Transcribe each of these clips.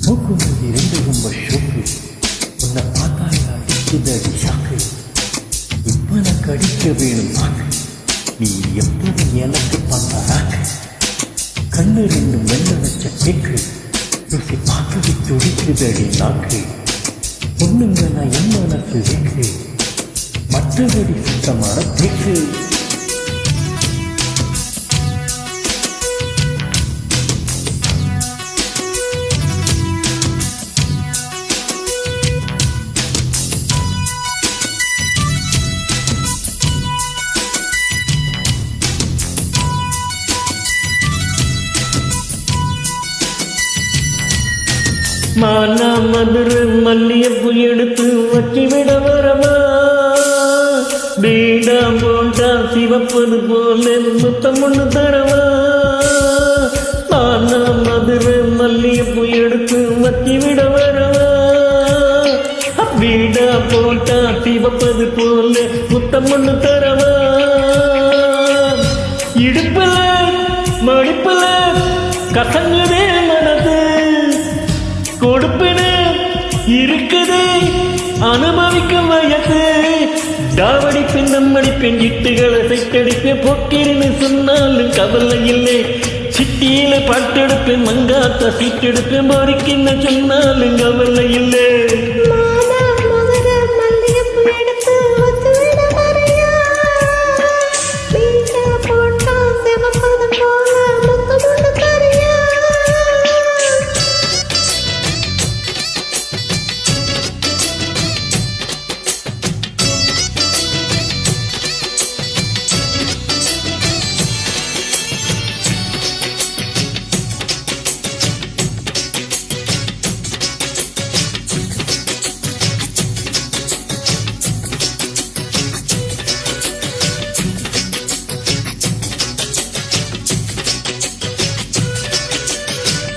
மூக்குமூடி இரண்டு ரொம்ப ஷோக்கு உன்னை பார்த்தாயா இருக்குதடி ஷாக்கு இப்ப நான் கடிக்க வேணும் நாக்கு நீ எப்போது எனக்கு பார்த்தாராக்கு கண்ணு ரெண்டு மெல்ல வச்ச கேக்கு ருசி பார்க்கவே துடிக்குதடி நாக்கு பொண்ணுங்க நான் என் மனசு வேக்கு மற்றபடி சுத்தமான தேக்கு மானா மதுரை மல்லியப்பூ எடுத்து வச்சு விட வரமா பீடா போண்டா சிவப்பது போல முத்தம் ஒண்ணு தரவா மானா மதுரை மல்லியப்பூ எடுத்து வச்சு விட வரவா பீடா போண்டா சிவப்பது போல முத்தம் ஒண்ணு தரவா இடுப்புல மடிப்புல கசங்குதே மனது கொடுப்பின இருக்குது அனுபவிக்கும் வயசு டாவடிப்பெண் நம்மடிப்பெண் இட்டுகளை சைட்டடிப்பேன் பொக்கிரின்னு சொன்னாலும் கவலை இல்லை சிட்டியில பாட்டெடுப்பேன் மங்காத்த சீட்டெடுப்பேன் பொறிக்கின்னு சொன்னாலும் கவலை இல்லை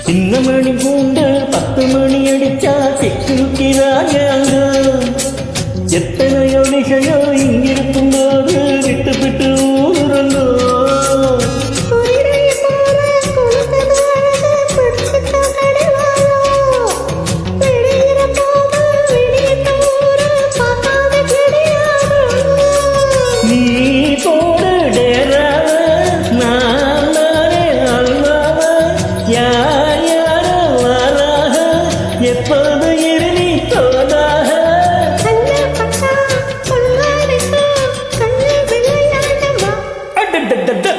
சின்ன மணி பூண்ட 10 மணி அடிச்சா திக்குறாங்க எத்தனையோ விஷயம் இங்கிருக்கும் போது விட்டு விட்டு ஊருங்கோ நீ போட டேரா நான் நானே அல்வாவா யார் எப்போது இறுதி தோதாக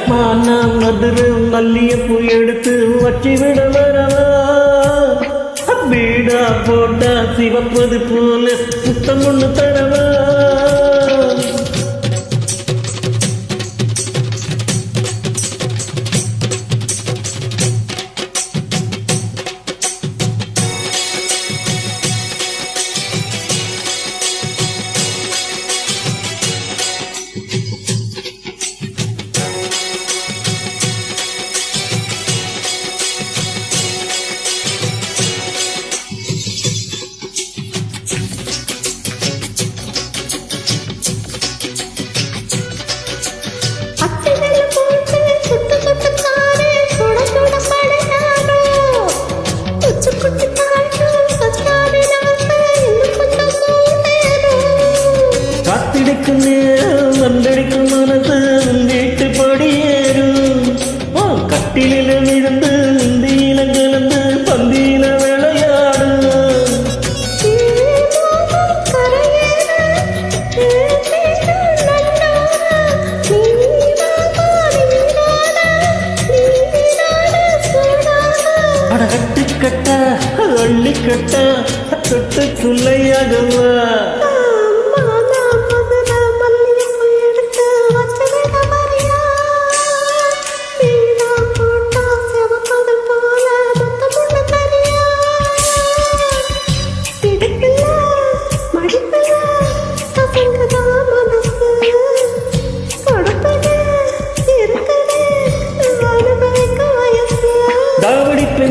மானா மதுரை மல்லியப்பூ எடுத்து வச்சு விட வரவா பீடா போட்டா சிவப்பது போல சுத்தம் ஒண்ணு தரவா காத்திடிக்கும் நேரம் வந்தடிக்கும் மனசு வீட்டு படியேறும் கட்டிலில் இருந்து இந்தியில கலந்து பந்தியில விளையாடும் கட்டுக்கட்டா அள்ளிக்கட்டா தொட்டுக்குள்ளையாகவா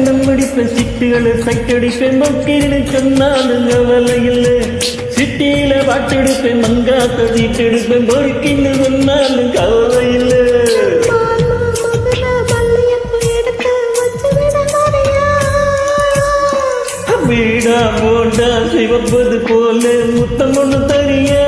நம்மடிப்பேன் சிட்டுகளை சைட்டடிப்பேன் மொக்கின்னு சொன்னாலும் கவலை இல்லை சிட்டியில பாட்டெடுப்பேன் மங்காத்த சீட்டெடுப்பேன் பொறுக்கின்னு சொன்னாலும் கவலை இல்லை பீடா போண்டா சிவப்பது போல முத்தம் ஒண்ணு தனியா